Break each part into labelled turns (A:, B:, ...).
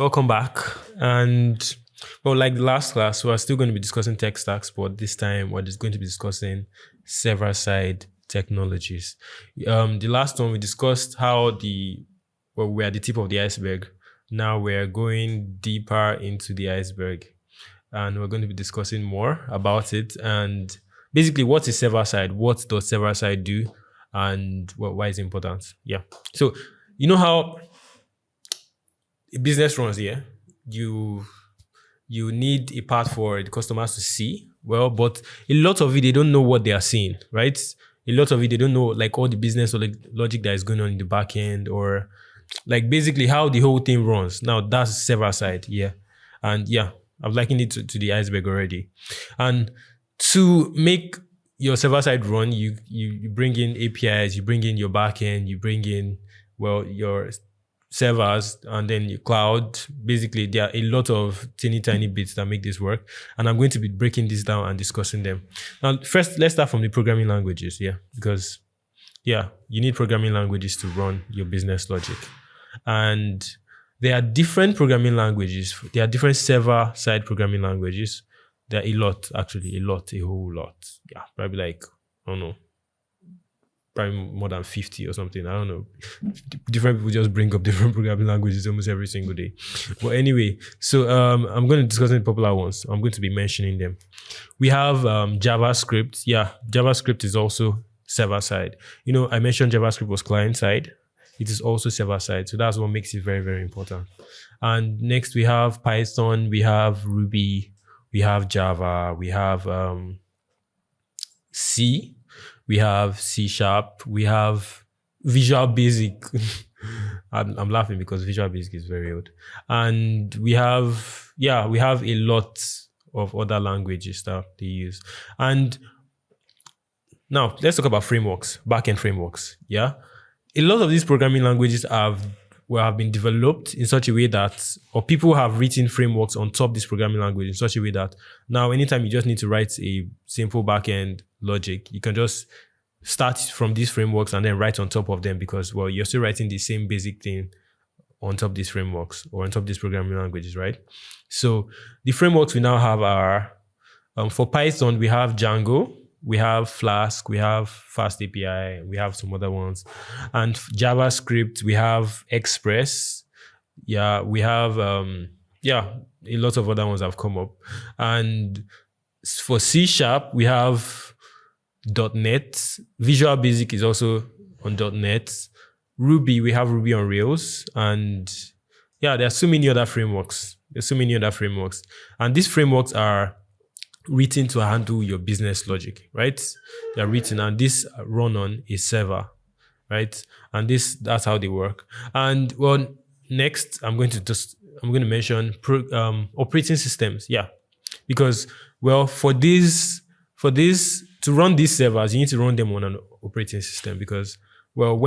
A: Welcome back. And well, like the last class, we're still going to be discussing tech stacks, but this time we're just going to be discussing server-side technologies. The last one we discussed how we're at the tip of the iceberg. Now we're going deeper into the iceberg, and we're going to be discussing more about it. And basically, what is server-side? What does server-side do? And why is it important? Yeah. So you know how a business runs here. You need a part for the customers to see. Well, but a lot of it, they don't know what they are seeing, right? A lot of it, they don't know like all the business or like logic that is going on in the back end, or like basically how the whole thing runs. Now that's server side, yeah. And yeah, I've likened it to the iceberg already. And to make your server side run, you bring in APIs, you bring in your backend, you bring in, well, your servers, and then your cloud. Basically, there are a lot of tiny bits that make this work. And I'm going to be breaking this down and discussing them. Now, first, let's start from the programming languages, yeah, because yeah, you need programming languages to run your business logic. And there are different programming languages. There are different server-side programming languages. There are a lot, actually, a whole lot. Yeah, probably like, I don't know, probably more than 50 or something. I don't know. Different people just bring up different programming languages almost every single day. But anyway, so I'm going to discuss the popular ones. I'm going to be mentioning them. We have JavaScript. Yeah, JavaScript is also server-side. You know, I mentioned JavaScript was client-side. It is also server-side. So that's what makes it very, very important. And next we have Python, we have Ruby, we have Java, we have C, we have C#, we have Visual Basic. I'm laughing because Visual Basic is very old. And we have a lot of other languages that they use. And now let's talk about frameworks, backend frameworks. Yeah. A lot of these programming languages have been developed in such a way that, or people have written frameworks on top of this programming language in such a way that now anytime you just need to write a simple backend logic, you can just start from these frameworks and then write on top of them, because, well, you're still writing the same basic thing on top of these frameworks or on top of these programming languages, right? So the frameworks we now have are, for Python, we have Django, we have Flask, we have Fast API, we have some other ones. And JavaScript, we have Express. Yeah, we have, a lot of other ones have come up. And for C#, we have .NET. Visual Basic is also on .NET. Ruby, we have Ruby on Rails. And yeah, there are so many other frameworks. And these frameworks are written to handle your business logic, right? They're written, and this run on a server, right? And that's how they work. And well, next I'm going to mention operating systems. Yeah, because, well, for this to run these servers, you need to run them on an operating system, because, well,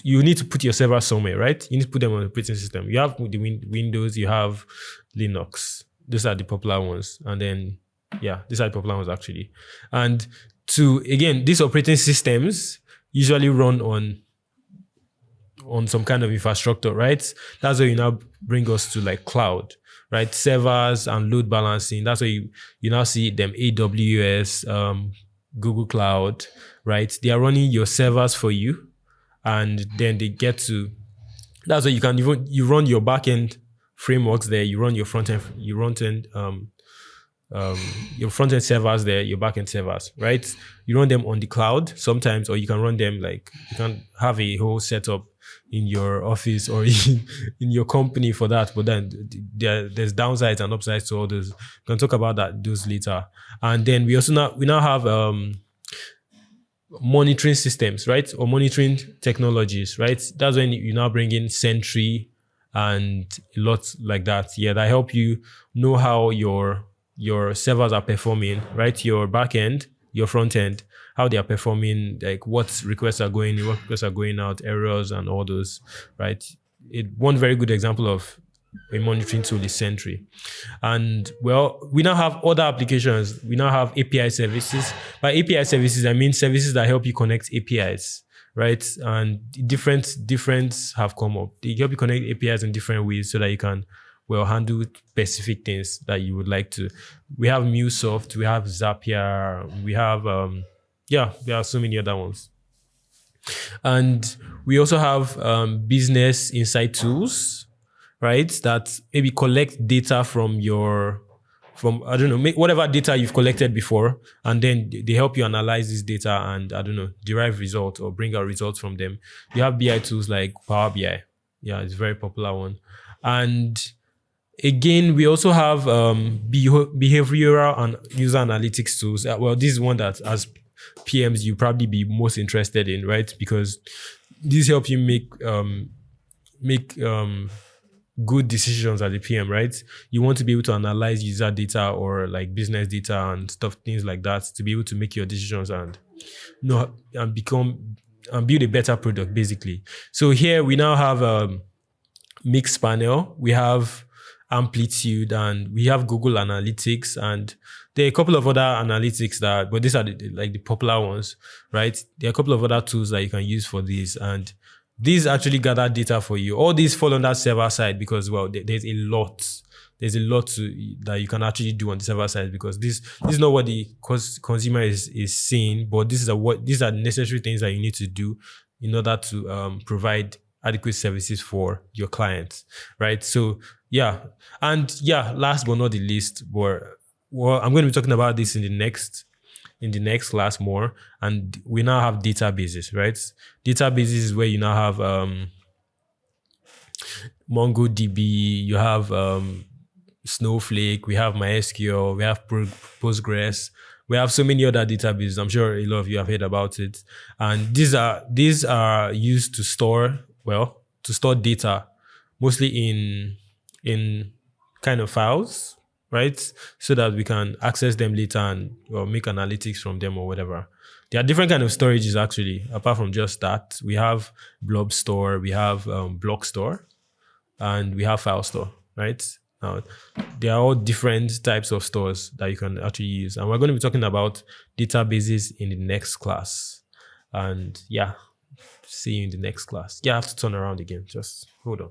A: you need to put your server somewhere, right? You need to put them on the operating system. You have the Windows, you have Linux. Those are the popular ones. And then, yeah, these are the popular ones actually. And these operating systems usually run on some kind of infrastructure, right? That's where you now bring us to like cloud, right? Servers and load balancing. That's where you now see them AWS, Google Cloud, right? They are running your servers for you. And then they get to, that's where you run your backend frameworks there, you run your front-end servers there, your backend servers, right? You run them on the cloud sometimes, or you can run them like, you can have a whole setup in your office or in your company for that. But then there's downsides and upsides to all those. We can talk about those later. And then we now have monitoring systems, right? Or monitoring technologies, right? That's when you now bring in Sentry and a lot like that. Yeah, that help you know how your servers are performing, right? Your backend, your front end, how they are performing, like what requests are going in, what requests are going out, errors and all those, right? One very good example of a monitoring tool is Sentry. And well, we now have other applications. We now have API services. By API services, I mean services that help you connect APIs, right? And different have come up. They help you connect APIs in different ways so that you can handle specific things that you would like to. We have MuseSoft, we have Zapier, we have there are so many other ones. And we also have business insight tools, right? That maybe collect data from I don't know, whatever data you've collected before, and then they help you analyze this data and, I don't know, derive results or bring out results from them. You have BI tools like Power BI. Yeah, it's a very popular one. And again, we also have behavioral and user analytics tools. Well, this is one that as PMs you probably be most interested in, right? Because these help you make good decisions as a PM, right? You want to be able to analyze user data or like business data and things like that to be able to make your decisions and build a better product, basically. So here we now have Mixpanel, we have Amplitude, and we have Google Analytics, and there are a couple of other analytics but these are the popular ones, right? There are a couple of other tools that you can use for these, and these actually gather data for you. All these fall on that server side because, well, there's a lot that you can actually do on the server side, because this is not what the consumer is seeing, but these are necessary things that you need to do in order to provide adequate services for your clients, right? So last but not the least, I'm going to be talking about this in the next class more. And we now have databases, right? Databases is where you now have MongoDB, you have Snowflake, we have MySQL, we have Postgres, we have so many other databases. I'm sure a lot of you have heard about it. And these are used to store data, mostly in kind of files, right? So that we can access them later and make analytics from them or whatever. There are different kind of storages actually. Apart from just that, we have blob store, we have block store, and we have file store, right? Now, they are all different types of stores that you can actually use. And we're going to be talking about databases in the next class. And see you in the next class. I have to turn around again. Just hold on.